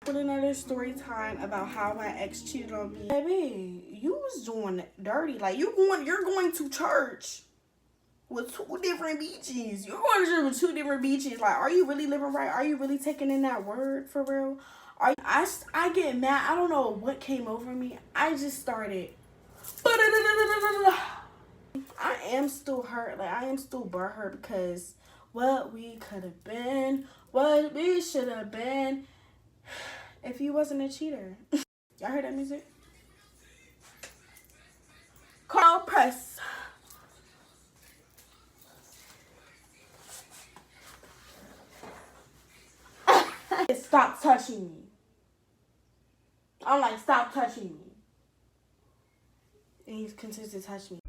With another story time about how my ex cheated on me. Baby, you was doing it dirty. Like you're going to church with two different beaches. You're going to church with two different beaches. Like, are you really living right? Are you really taking in that word for real? I get mad. I don't know what came over me. I just started. I am still hurt. Like I am still butthurt because what we could have been, what we should have been. If you wasn't a cheater. Y'all heard that music? Carl Press. Stop touching me. I'm like, stop touching me. And he continues to touch me.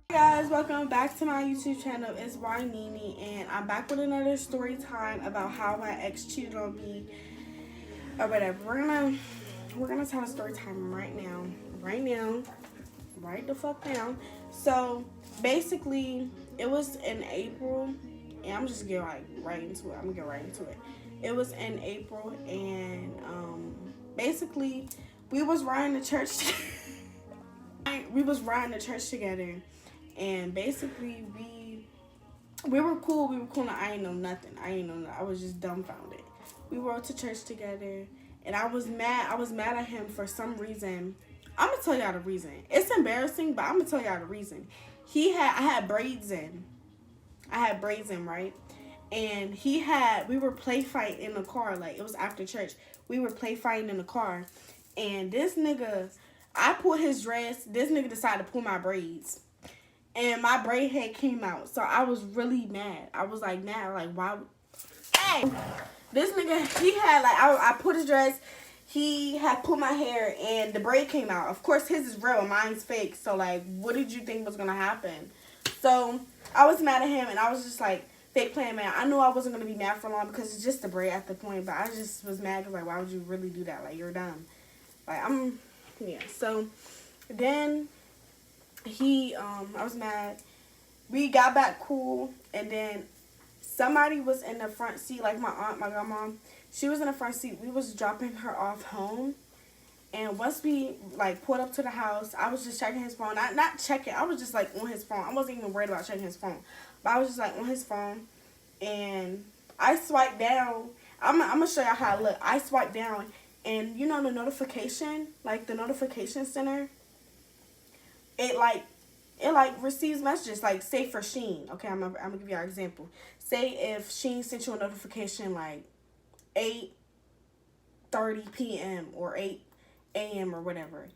Hey guys, welcome back to my YouTube channel. It's Nini, and I'm back with another story time about how my ex cheated on me or whatever. We're gonna tell a story time right now, right the fuck now. So basically, it was in April, and I'm just getting right into it. I'm gonna get right into it. It was in April, and basically, we was riding to church. We was riding to church together. And basically, we were cool. I ain't know nothing. I was just dumbfounded. We rode to church together, and I was mad. I was mad at him for some reason. I'm gonna tell y'all the reason. It's embarrassing, but I'm gonna tell y'all the reason. I had braids in. Right? And we were play fighting in the car. Like, it was after church. We were play fighting in the car, and this nigga, I pulled his dress. This nigga decided to pull my braids. And my braid head came out. So I was really mad. I was like, mad. Like, why? Hey! This nigga, he had, like, I put his dress. He had pulled my hair. And the braid came out. Of course, his is real. Mine's fake. So, like, what did you think was going to happen? So, I was mad at him. And I was just, like, fake playing mad. I knew I wasn't going to be mad for long. Because it's just a braid at the point. But I just was mad. Because, like, why would you really do that? Like, you're dumb. Like, yeah. So, then I was mad. We got back cool, and then somebody was in the front seat, like my aunt, my grandma. She was in the front seat. We was dropping her off home, and once we, like, pulled up to the house, I was just checking his phone. Not checking. I was just, like, on his phone. I wasn't even worried about checking his phone. But I was just, like, on his phone, and I swiped down. I'm going to show y'all how I look. I swiped down, and, you know, the notification, like, the notification center, it receives messages, like, say for Sheen. Okay, I'm gonna give you an example. Say if Sheen sent you a notification like 8:30 p.m. or 8 a.m. or whatever,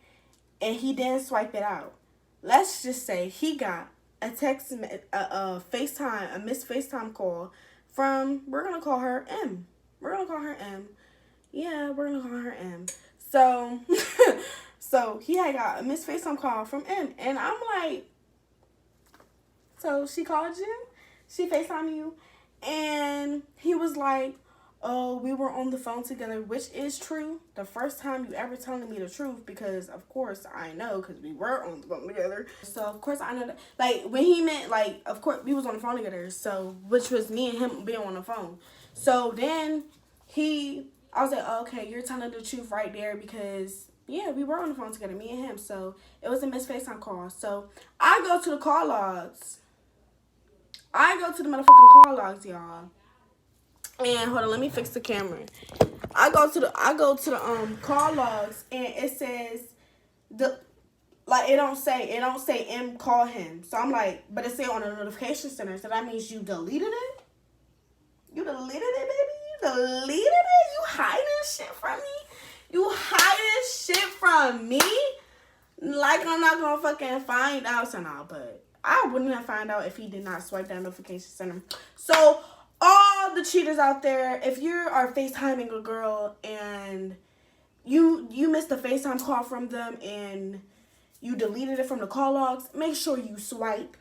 and he didn't swipe it out. Let's just say he got a text, a FaceTime, a missed FaceTime call from, we're gonna call her M. Yeah, we're gonna call her M. So, so he had got a missed FaceTime call from M, and I'm like, so she called you? She FaceTimed you? And he was like, oh, we were on the phone together, which is true. The first time you ever telling me the truth, because of course I know, because we were on the phone together. So of course I know that, like, when he meant, like, of course we was on the phone together, so, which was me and him being on the phone. So then I was like, oh, okay, you're telling the truth right there, because yeah, we were on the phone together, me and him. So it was a missed FaceTime call. So I go to the call logs. I go to the motherfucking call logs, y'all. And hold on, let me fix the camera. I go to the call logs, and it says it don't say M call him. So I'm like, but it say on the notification center. So that means you deleted it? You deleted it, baby? You deleted it? You hiding shit from me? You hiding shit from me? Like, I'm not gonna fucking find out somehow, but I wouldn't have found out if he did not swipe that notification center. So, all the cheaters out there, if you are FaceTiming a girl and you missed a FaceTime call from them and you deleted it from the call logs, make sure you swipe.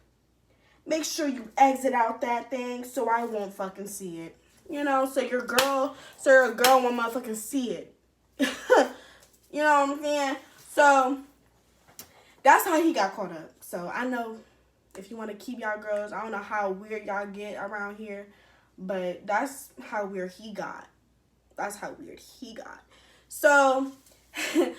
Make sure you exit out that thing so I won't fucking see it. You know, so your girl won't motherfucking see it. You know what I'm saying? So, that's how he got caught up. So I know if you want to keep y'all girls, I don't know how weird y'all get around here, but that's how weird he got. That's how weird he got. So,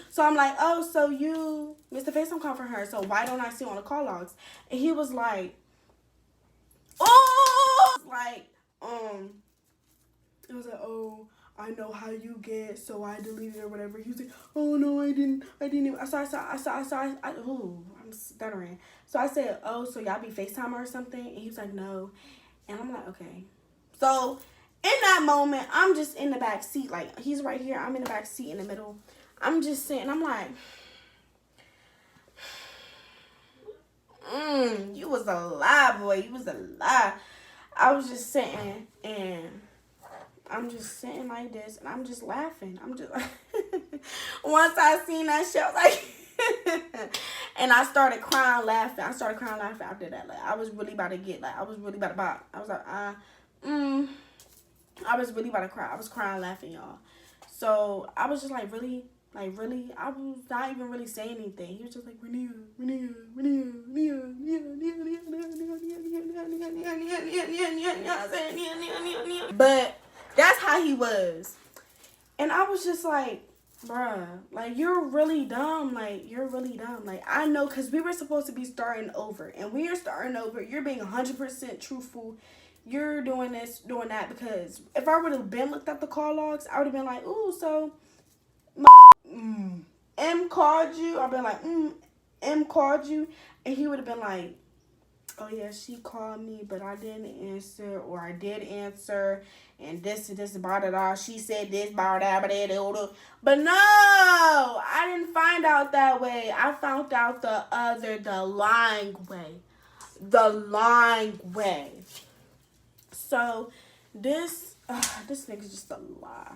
so I'm like, oh, so you missed the FaceTime call for her. So why don't I see on the call logs? And he was like, oh, like, it was like, oh, I know how you get, so I deleted or whatever. He was like, oh no, I didn't even. I'm stuttering. So I said, oh, so y'all be FaceTime or something? And he was like, no. And I'm like, okay. So in that moment, I'm just in the back seat. Like, he's right here. I'm in the back seat in the middle. I'm just sitting. I'm like, you was a lie, boy. You was a lie. I was just sitting and I'm just sitting like this and I'm just laughing. I'm just like, once I seen that shit, I was like, and I started crying laughing. I started crying laughing after that. Like, I was really about to get, like, I was really about to pop. I was like, I was really about to cry. I was crying laughing, y'all. So I was just like, really, I was not even really saying anything. He was just like, but that's how he was. And I was just like, bruh, like, you're really dumb. Like, you're really dumb. Like, I know, because we were supposed to be starting over. And when you're starting over, you're being 100% truthful. You're doing this, doing that. Because if I would have been looked at the call logs, I would have been like, ooh, so M called you. I've been like, M called you. And he would have been like, oh yeah, she called me, but I didn't answer, or I did answer, and this, blah, blah, blah. She said this, blah, blah, blah, blah, blah. But no, I didn't find out that way. I found out the lying way. The lying way. So, this nigga's just a lie.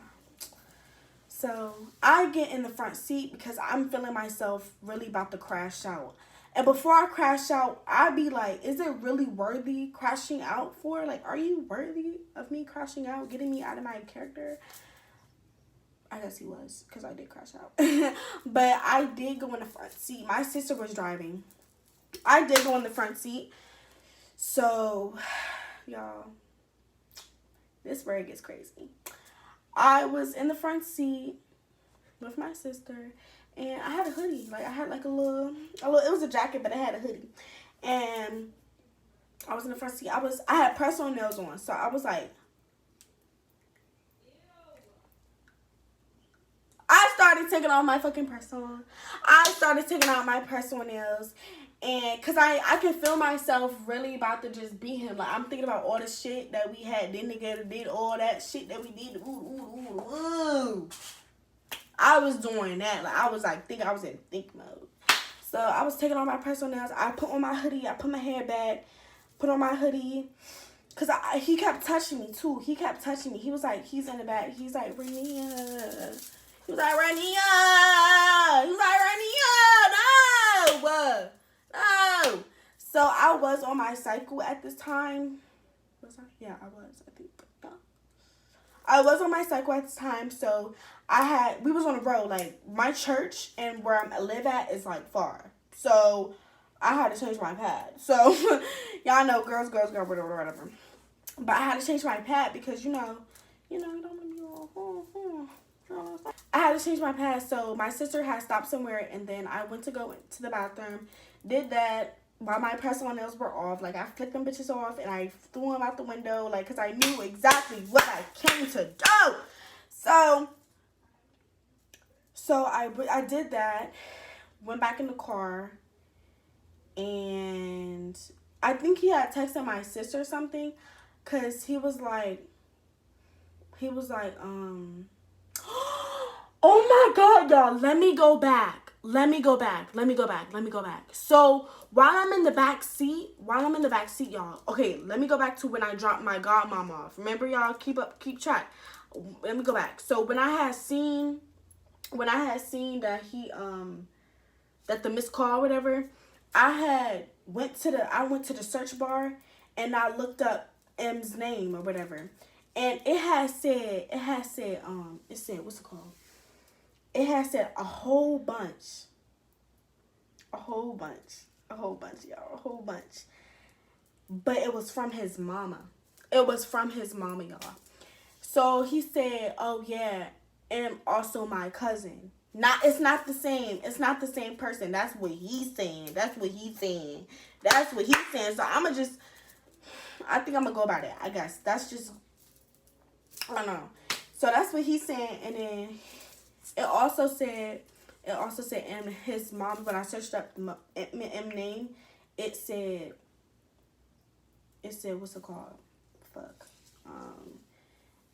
So, I get in the front seat because I'm feeling myself really about to crash out. And before I crash out, I'd be like, is it really worthy crashing out for? Like, are you worthy of me crashing out, getting me out of my character? I guess he was, because I did crash out. But I did go in the front seat. My sister was driving. I did go in the front seat. So, y'all, this is where it gets crazy. I was in the front seat with my sister. And I had a hoodie. Like, I had like a little, it was a jacket, but I had a hoodie. And I was in the front seat. I had press-on nails on. So I was like, I started taking off my fucking press-on. I started taking out my press-on nails. And because I can feel myself really about to just beat him. Like, I'm thinking about all the shit that we had. Then nigga did all that shit that we did. Ooh. I was doing that. Like, I was like, I was in think mode. So I was taking on my press-on nails. I put on my hoodie. I put my hair back. Put on my hoodie. Because he kept touching me, too. He kept touching me. He was like, he's in the back. He's like, Rania. He was like, Rania. He was like, Rania. No. No. So I was on my cycle at this time. Was I? Yeah, I was, I think. Yeah. I was on my cycle at this time, so we was on the road. Like, my church and where I live at is, like, far. So, I had to change my pad. So, y'all know, girls, whatever. But I had to change my pad because, you don't want to be all, I had to change my pad. So, my sister had stopped somewhere, and then I went to go to the bathroom, did that while my press-on nails were off. Like, I flicked them bitches off, and I threw them out the window, like, because I knew exactly what I came to do. So I did that, went back in the car, and I think he had texted my sister or something, because he was like, oh my God, y'all, let me go back. So while I'm in the back seat, y'all, okay, let me go back to when I dropped my godmom off. Remember, y'all, keep track. Let me go back. So when I had seen that that the missed call or whatever, I went to the search bar and I looked up M's name or whatever. And it said, what's it called? It had said a whole bunch A whole bunch. A whole bunch, y'all. A whole bunch. But it was from his mama. It was from his mama, y'all. So he said, oh yeah, and also my cousin. It's not the same. It's not the same person. That's what he's saying. That's what he's saying. That's what he's saying. So I think I'm gonna go about it. I guess that's just, I don't know. So that's what he's saying, and then it also said in his mom, when I searched up the M name, it said what's it called? Fuck.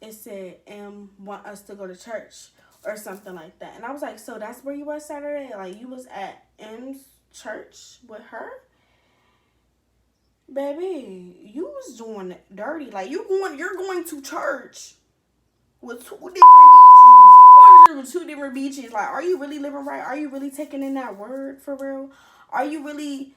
It said M want us to go to church or something like that, and I was like, so that's where you was Saturday? Like you was at M's church with her? Baby, you was doing it dirty. Like you're going to church with two different beaches. You're going to church with two different beaches. Like, are you really living right? Are you really taking in that word for real? Are you really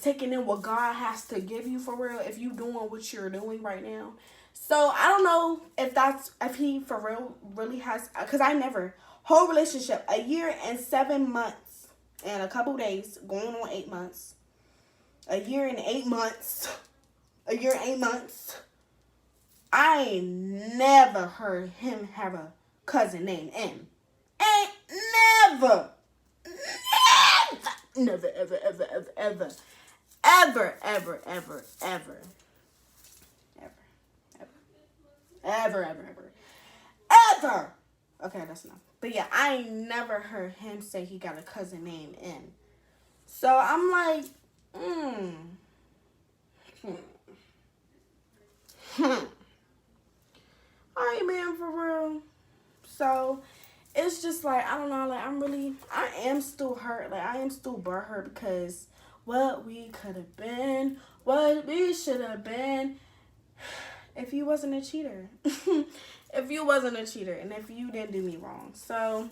taking in what God has to give you for real? If you doing what you're doing right now. So I don't know if he for real really has, because I never, whole relationship, a year and 7 months and a couple days, going on 8 months. A year and 8 months. A year and 8 months. I ain't never heard him have a cousin named M. Ain't never. Never, ever, ever, ever, ever. Ever, ever, ever, ever. Ever. Okay, that's enough. But yeah, I ain't never heard him say he got a cousin named M. So I'm like, Alright, man, for real. So it's just like, I don't know, like I am still hurt. Like I am still butthurt because what we could have been, what we should have been if you wasn't a cheater. If you wasn't a cheater and if you didn't do me wrong. So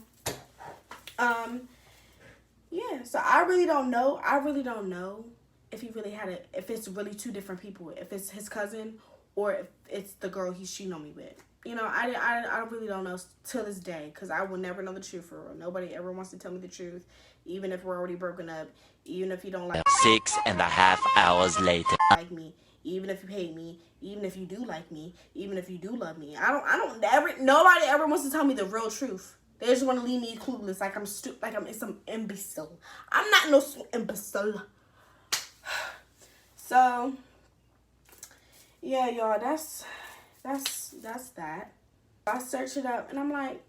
yeah, so I really don't know if he really had if it's really two different people, if it's his cousin or if it's the girl he's cheating on me with. You know, I really don't know till this day, because I will never know the truth for real. Nobody ever wants to tell me the truth, even if we're already broken up, even if you don't like 6.5 hours later. Like me, even if you hate me, even if you do like me, even if you do love me. Nobody ever wants to tell me the real truth. They just want to leave me clueless, like I'm stupid, like I'm some imbecile. I'm not no imbecile. So, yeah, y'all, that's that. I searched it up, and I'm like,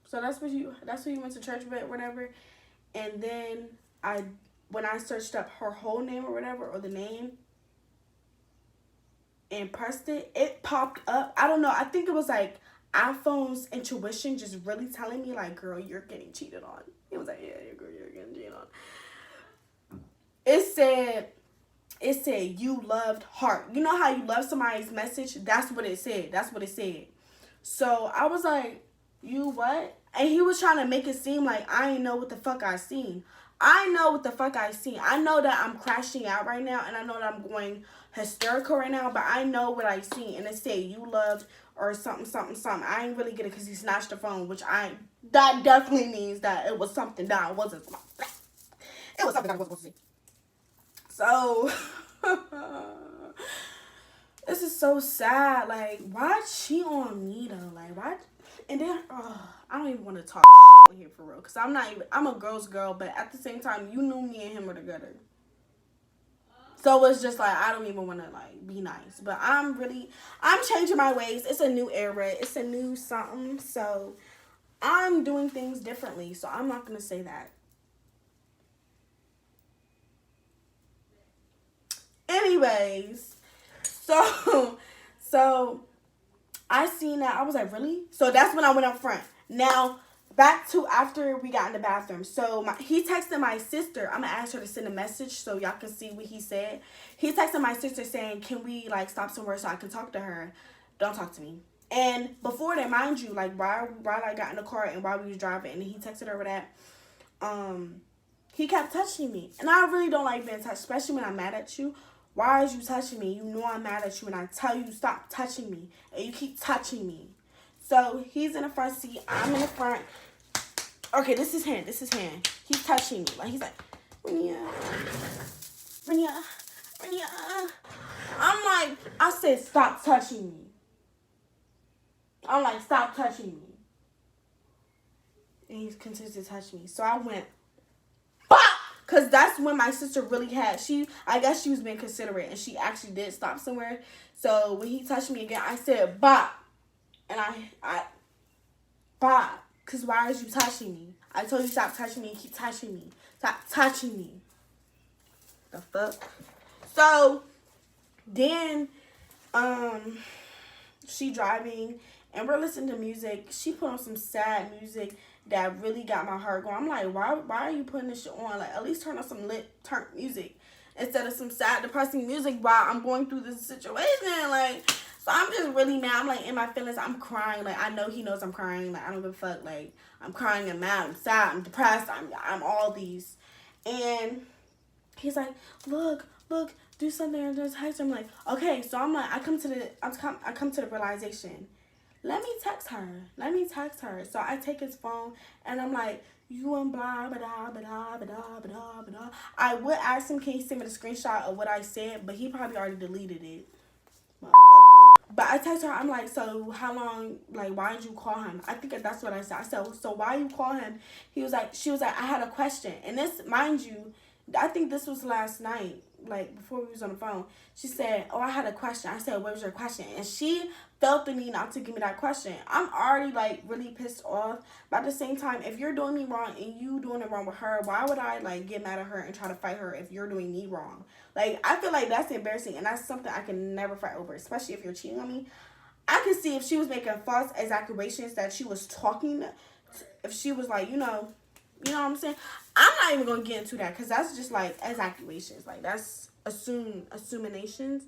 so that's what you went to church with, whatever. And then when I searched up her whole name or whatever, or the name, and pressed it, it popped up. I don't know. I think it was like iPhone's intuition just really telling me, like, girl, you're getting cheated on. It was like, yeah, girl, you're getting cheated on. It said you loved heart. You know how you love somebody's message? That's what it said. So I was like, you what? And he was trying to make it seem like I ain't know what the fuck I seen. I know what the fuck I seen. I know that I'm crashing out right now, and I know that I'm going hysterical right now, but I know what I seen. And it said you loved or something, something, something. I ain't really get it because he snatched the phone, that definitely means that it was something that I wasn't. It was something that I wasn't supposed to see. So, this is so sad. Like, why cheat on me though? Like, why? And then, I don't even want to talk shit on here for real, because I'm a girl's girl, but at the same time, you knew me and him were together. So it's just like, I don't even want to like be nice, but I'm changing my ways. It's a new era. It's a new something. So I'm doing things differently. So I'm not going to say that. Anyways, so I seen that. I was like, really? So that's when I went up front. Now, back to after we got in the bathroom. So he texted my sister. I'm going to ask her to send a message so y'all can see what he said. He texted my sister saying, can we like stop somewhere so I can talk to her? Don't talk to me. And before that, mind you, like while I got in the car and while we was driving and he texted her with that, he kept touching me. And I really don't like being touched, especially when I'm mad at you. Why is you touching me? You know I'm mad at you and I tell you stop touching me. And you keep touching me. So he's in the front seat. I'm in the front. Okay, this is hand. This is hand. He's touching me. Like, he's like, Rania. I'm like, I said, stop touching me. I'm like, stop touching me. And he continues to touch me. So I went, bah! Because that's when my sister really had, I guess she was being considerate. And she actually did stop somewhere. So when he touched me again, I said, bah! And I bah! Because why is you touching me? I told you stop touching me and keep touching me. Stop touching me. The fuck? So then she driving and we're listening to music. She put on some sad music that really got my heart going. I'm like, why are you putting this shit on? Like, at least turn on some turn music instead of some sad, depressing music while I'm going through this situation. Like, so I'm just really mad. I'm like in my feelings. I'm crying. Like, I know he knows I'm crying. Like, I don't give a fuck. Like, I'm crying and mad. I'm sad. I'm depressed. I'm all these. And he's like, look, do something. And just text her. I'm like, okay. So I'm like, I come to the realization. Let me text her. So I take his phone and I'm like, you and blah, blah, blah, blah, blah, blah, blah. I would ask him, can he send me the screenshot of what I said? But he probably already deleted it. But I text her, I'm like, so how long, like, why did you call him? I think that's what I said. I said, so why you call him? She was like, I had a question. And this, mind you, I think this was last night, like, before we was on the phone. She said, oh, I had a question. I said, what was your question? And she felt the need not to give me that question. I'm already, like, really pissed off. But at the same time, if you're doing me wrong and you doing it wrong with her, why would I, like, get mad at her and try to fight her if you're doing me wrong? Like, I feel like that's embarrassing, and that's something I can never fight over, especially if you're cheating on me. I can see if she was making false accusations that she was talking, if she was like, you know what I'm saying? I'm not even going to get into that, because that's just, like, accusations. Like, that's assuminations.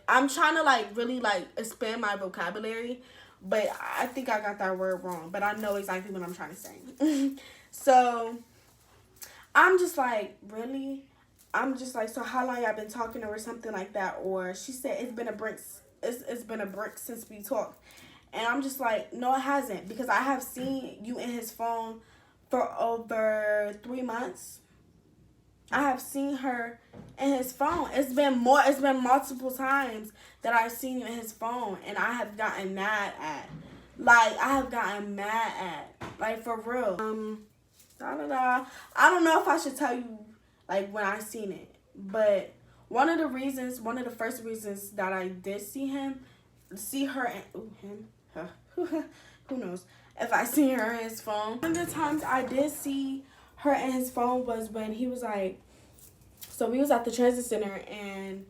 I'm trying to, like, really, like, expand my vocabulary, but I think I got that word wrong, but I know exactly what I'm trying to say. So, I'm just like, really? I'm just like, so how long y'all been talking or something like that? Or she said it's been a brick. It's been a brick since we talked. And I'm just like, no, it hasn't, because I have seen you in his phone for over 3 months. I have seen her in his phone. It's been multiple times that I've seen you in his phone, and I have gotten mad at. Like, like, for real. I don't know if I should tell you, like, when I seen it, but one of the first reasons that I did see her, and who knows, if I see her in his phone. One of the times I did see her in his phone was when he was like, so we was at the transit center, and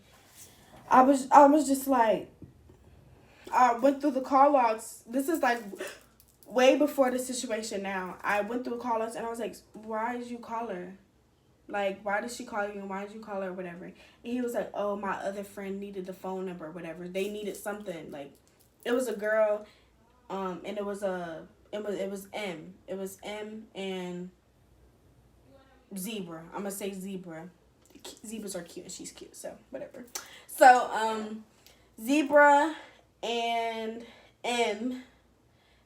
I was just like, I went through the call logs. This is like way before the situation now. I went through the call logs and I was like, why did you call her? Like, why did she call you and why did you call her or whatever? And he was like, oh, my other friend needed the phone number or whatever. They needed something. Like, it was a girl, and it was M. It was M and Zebra. I'm going to say Zebra. Zebras are cute and she's cute, so whatever. So, Zebra and M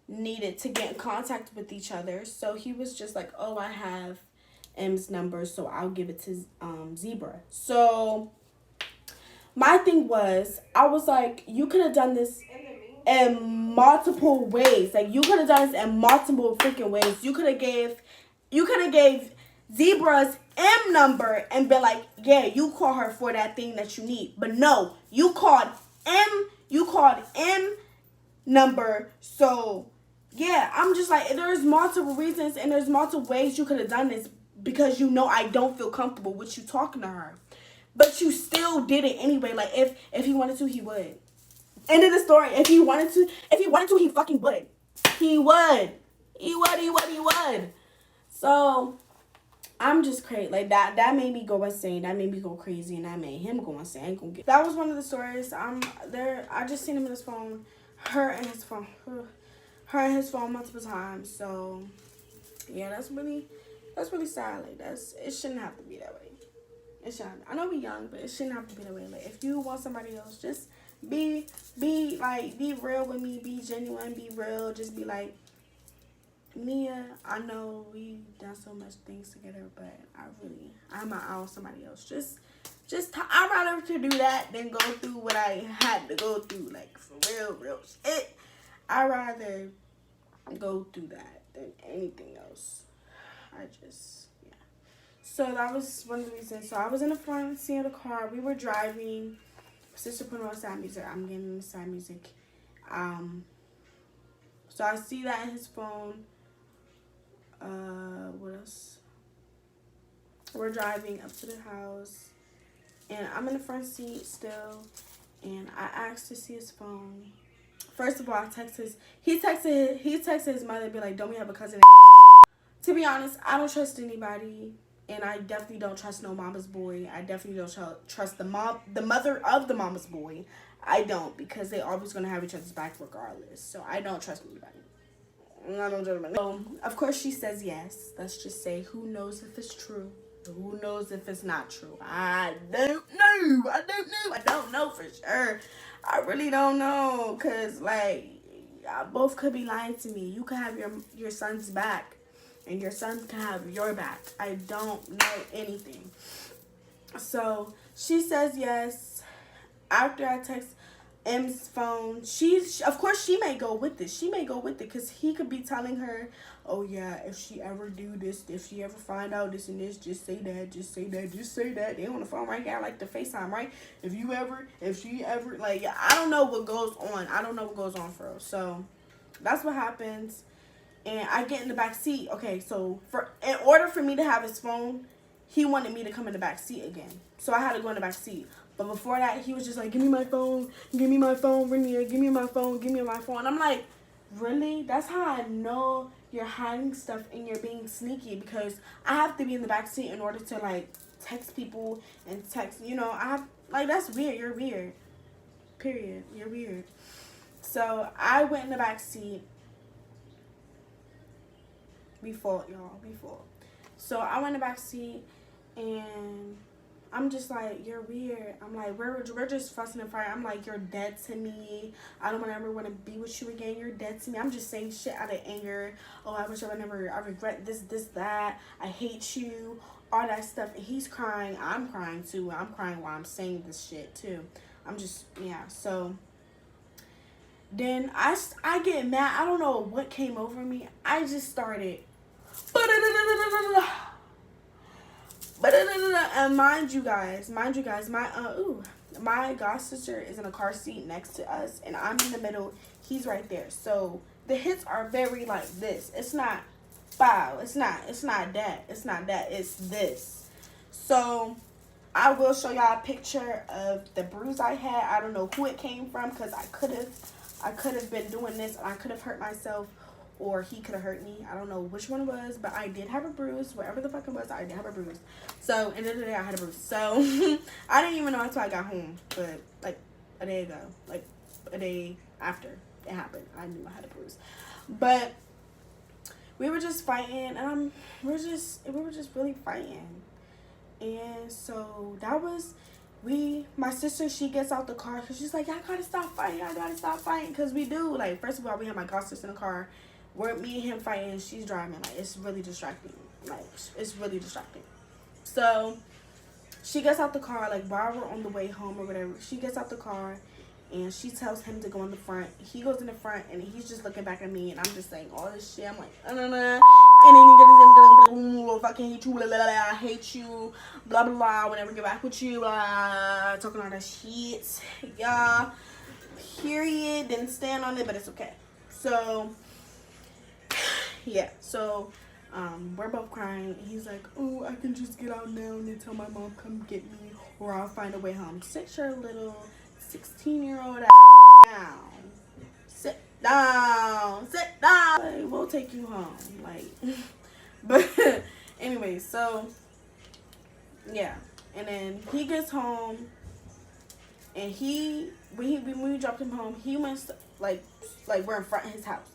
needed to get in contact with each other. So he was just like, oh, I have M's number, so I'll give it to Zebra. So my thing was, I was like, you could have done this in multiple ways. Like, you could have done this in multiple freaking ways. You could have gave Zebra's M number and been like, yeah, you call her for that thing that you need. But no, you called M number. So yeah, I'm just like, there's multiple reasons and there's multiple ways you could have done this, because you know I don't feel comfortable with you talking to her. But you still did it anyway. Like, if he wanted to, he would. End of the story. If he wanted to, he fucking would. He would. So I'm just crazy. Like, that made me go insane. That made me go crazy, and that made him go insane. That was one of the stories. I just seen him in his phone. Her and his phone multiple times. So yeah, that's really sad. Like, it shouldn't have to be that way. It shouldn't. I know we're young, but it shouldn't have to be that way. Like, if you want somebody else, just be real with me. Be genuine. Be real. Just be like, Nia, I know we done so much things together, but I'm out on somebody else. I'd rather to do that than go through what I had to go through, like for real shit. I'd rather go through that than anything else. Yeah. So that was one of the reasons. So I was in the front seat of the car. We were driving. My sister put on sad music. I'm getting sad music. So I see that in his phone. What else? We're driving up to the house, and I'm in the front seat still, and I asked to see his phone. First of all, he texted his mother and be like, don't we have a cousin? To be honest, I don't trust anybody, and I definitely don't trust no mama's boy. I definitely don't trust the mother of the mama's boy. I don't, because they always gonna have each other's back regardless. So I don't trust anybody. I don't trust anybody. So of course she says yes. Let's just say, who knows if it's true? Who knows if it's not true? I don't know. I don't know for sure. I really don't know, cause like y'all both could be lying to me. You could have your son's back, and your son can have your back. I don't know anything. So she says yes. After I text M's phone, of course she may go with it. She may go with it because he could be telling her, oh yeah, if she ever do this, if she ever find out this and this, just say that, just say that, just say that. They on the phone right now, like the FaceTime, right? If she ever, like, I don't know what goes on. I don't know what goes on for her. So that's what happens. And I get in the back seat. Okay, so in order for me to have his phone, he wanted me to come in the back seat again. So I had to go in the back seat. But before that, he was just like, give me my phone, Renia, give me my phone. And I'm like, really? That's how I know you're hiding stuff and you're being sneaky, because I have to be in the back seat in order to like text people and text, that's weird. You're weird. Period. You're weird. So I went in the back seat. We fought, y'all. We fought. So I went in the back seat, and I'm just like, you're weird. I'm like, we're just fussing and fighting. I'm like, you're dead to me. I don't ever want to be with you again. You're dead to me. I'm just saying shit out of anger. Oh, I regret this, that. I hate you. All that stuff. And he's crying. I'm crying too. I'm crying while I'm saying this shit too. I'm just, yeah. So then I get mad. I don't know what came over me. I just started. And mind you guys, my god sister is in a car seat next to us, and I'm in the middle. He's right there. So the hits are very like this. It's not wow. It's not that. It's this. So I will show y'all a picture of the bruise I had. I don't know who it came from, because I could have been doing this, and I could have hurt myself, or he could have hurt me. I don't know which one it was, but I did have a bruise. Whatever the fuck it was, I did have a bruise. So, at the end of the day, I had a bruise. So, I didn't even know until I got home. But, like, a day ago. Like, a day after it happened, I knew I had a bruise. But, we were just fighting, and we were just really fighting. And so, that was... my sister, she gets out the car, because she's like, I gotta stop fighting, because we do. Like, first of all, we have my god sister in the car. We're me and him fighting, she's driving. Like, it's really distracting. So she gets out the car, like, while we're on the way home or whatever. She gets out the car, and she tells him to go in the front. He goes in the front, and he's just looking back at me, and I'm just saying all this shit. I'm like, and then he goes, fucking hate you, blah, blah, blah, I hate you, blah, blah, blah, whenever I get back with you, blah, talking all that shit. Yeah, period. Didn't stand on it, but it's okay. So yeah, so we're both crying. He's like, oh, I can just get out now and then tell my mom come get me, or I'll find a way home. Sit your little 16-year-old ass down. Sit down. Like, we'll take you home. Like, but anyway, so yeah. And then he gets home, and when we dropped him home, he went like we're in front of his house.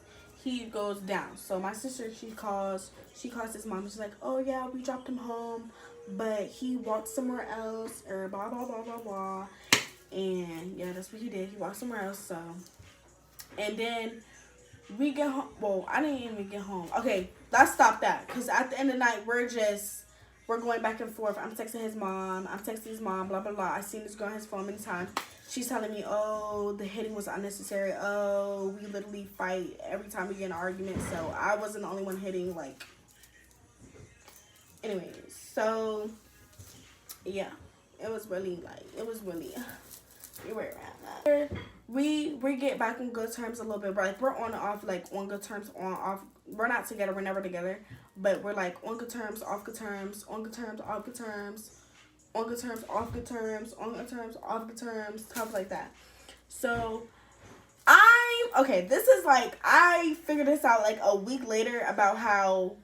He goes down. So my sister, she calls his mom. She's like, oh yeah, we dropped him home, but he walked somewhere else, or blah blah blah blah blah. And yeah, that's what he did. He walked somewhere else. So, and then we get home. Well, I didn't even get home. Okay, let's stop that. Because at the end of the night, we're going back and forth. I'm texting his mom. I'm texting his mom, blah, blah, blah. I seen this girl on his phone many times. She's telling me, oh, the hitting was unnecessary. Oh, we literally fight every time we get in an argument. So I wasn't the only one hitting. Like, anyways. So, yeah. It was really, we were around that. We get back on good terms a little bit. But like, we're on and off, like, on good terms, on, off. We're not together. We're never together. But we're, like, on good terms, off good terms, on good terms, off good terms, on good terms, off good terms, on good terms, off good terms, stuff like that. So, okay, this is, like, I figured this out, like, a week later about how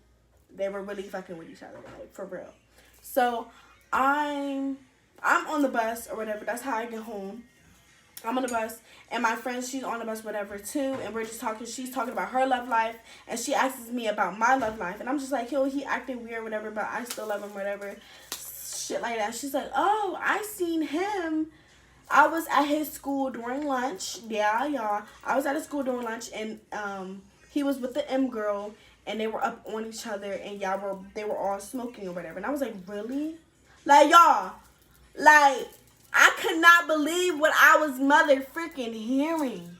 they were really fucking with each other, like, for real. So, I'm on the bus or whatever. That's how I get home. I'm on the bus, and my friend, she's on the bus, whatever, too, and we're just talking. She's talking about her love life, and she asks me about my love life, and I'm just like, yo, he acting weird, whatever, but I still love him, whatever, shit like that. She's like, oh, I seen him. I was at his school during lunch. Yeah, y'all. I was at his school during lunch, and he was with the M girl, and they were up on each other, and they were all smoking or whatever, and I was like, really? Like, y'all, like, I could not believe what I was mother freaking hearing.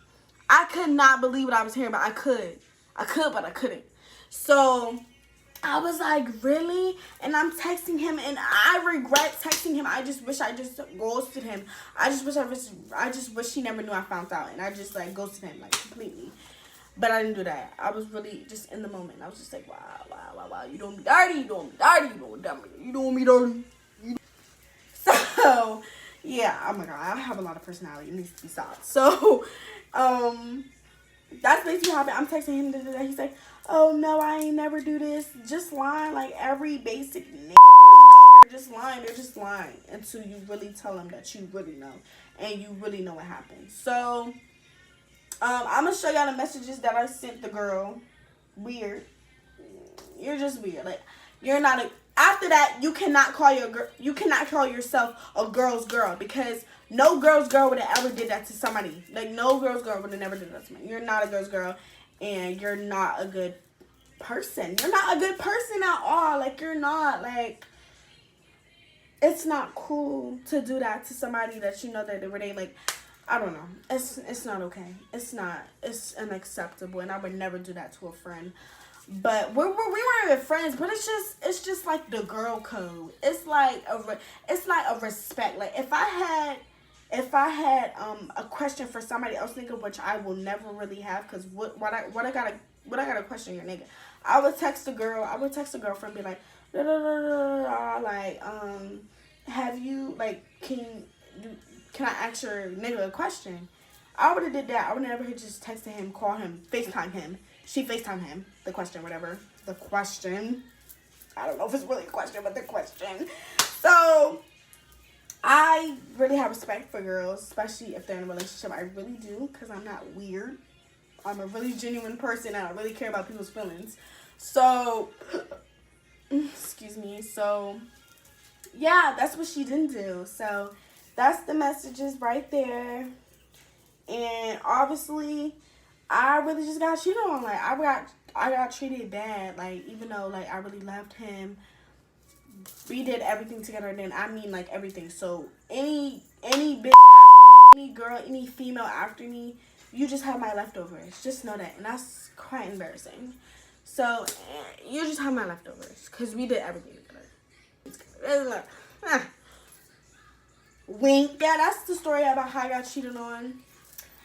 I could not believe what I was hearing, but I could. I could, but I couldn't. So, I was like, really? And I'm texting him, and I regret texting him. I just wish I just ghosted him. I just wish he never knew I found out, and I just, like, ghosted him, like, completely. But I didn't do that. I was really just in the moment. I was just like, wow. You doing me dirty. You doing me dirty. You doing dummy. You doing me dirty. So, yeah, oh my god, I have a lot of personality. It needs to be stopped. So, that's basically what happened. I'm texting him today. He's like, oh no, I ain't never do this. Just lying like every basic nigga. Like, they're just lying until you really tell them that you really know. And you really know what happened. So, I'm going to show y'all the messages that I sent the girl. Weird. You're just weird. Like, you're not a... After that, you cannot call yourself a girl's girl, because no girl's girl would have ever did that to somebody. Like, no girl's girl would have never did that to somebody. You're not a girl's girl, and you're not a good person. You're not a good person at all. Like, you're not, like, it's not cool to do that to somebody that you know that they were dating. Like, I don't know. It's not okay. It's unacceptable, and I would never do that to a friend. But we weren't even friends, but it's just like the girl code. It's like a respect. Like, if I had a question for somebody else, nigga, which I will never really have, cause what I gotta question your nigga. I would text a girlfriend, be like, like, have you, like, can I ask your nigga a question? I would have did that. I would never just texted him, call him, FaceTime him. She FaceTime him. The question, whatever. The question. I don't know if it's really a question, but the question. So, I really have respect for girls, especially if they're in a relationship. I really do, because I'm not weird. I'm a really genuine person, and I really care about people's feelings. So, excuse me. So, yeah, that's what she didn't do. So, that's the messages right there. And obviously, I really just got cheated on. Like, I got treated bad. Like, even though, like, I really loved him, we did everything together. Then I mean, like, everything. So any bitch, any girl, any female after me, you just have my leftovers. Just know that, and that's quite embarrassing. So you just have my leftovers, because we did everything together. Wink. Yeah, that's the story about how I got cheated on.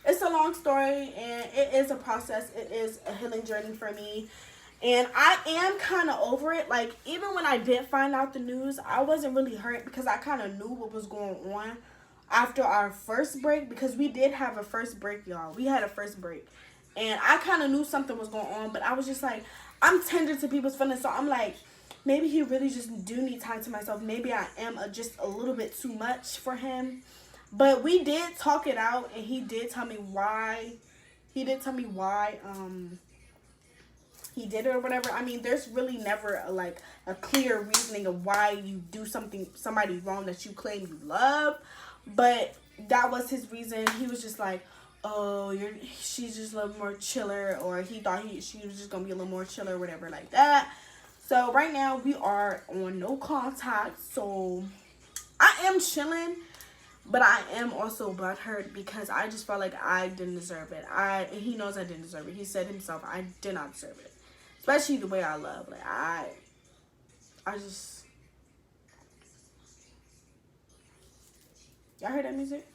It's a long story, and it is a process. It is a healing journey for me, and I am kind of over it. Like, even when I did find out the news, I wasn't really hurt, because I kind of knew what was going on after our first break, because we did have a first break, y'all. We had a first break, and I kind of knew something was going on, but I was just like, I'm tender to people's feelings, so I'm like, maybe he really just do need time to myself. Maybe I am just a little bit too much for him. But we did talk it out, and he did tell me why. He did tell me why he did it or whatever. I mean, there's really never a clear reasoning of why you do somebody wrong that you claim you love. But that was his reason. He was just like, oh, she's just a little more chiller, or he thought she was just gonna be a little more chiller, or whatever like that. So right now we are on no contact. So I am chilling, but I am also butthurt because I just felt like I didn't deserve it. And he knows I didn't deserve it. He said himself, I did not deserve it, especially the way I love. Like I just, y'all heard that music?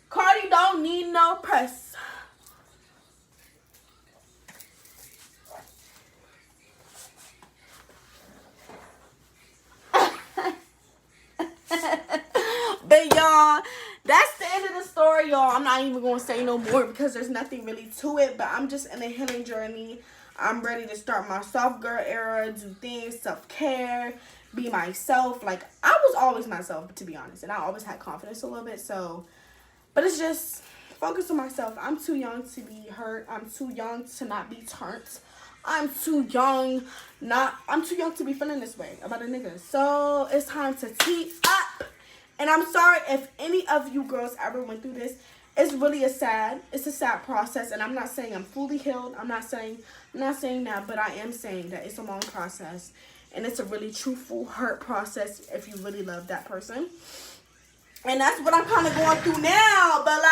Cardi don't need no press. But y'all, that's the end of the story, y'all. I'm not even gonna say no more because there's nothing really to it. But I'm just in a healing journey. I'm ready to start my soft girl era, do things, self-care, be myself. Like, I was always myself, to be honest, and I always had confidence a little bit. So, but it's just focus on myself. I'm too young to be hurt. I'm too young to not be turned. I'm too young to be feeling this way about a nigga. So it's time to tee up. And I'm sorry if any of you girls ever went through this. It's really a sad process. And I'm not saying I'm fully healed. I'm not saying that, but I am saying that it's a long process. And it's a really truthful hurt process if you really love that person. And that's what I'm kind of going through now. But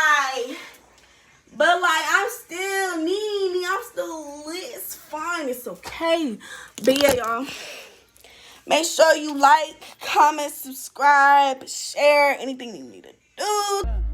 I'm still Nene. I'm still lit. It's fine. It's okay. But yeah, y'all. Make sure you like, comment, subscribe, share, anything you need to do.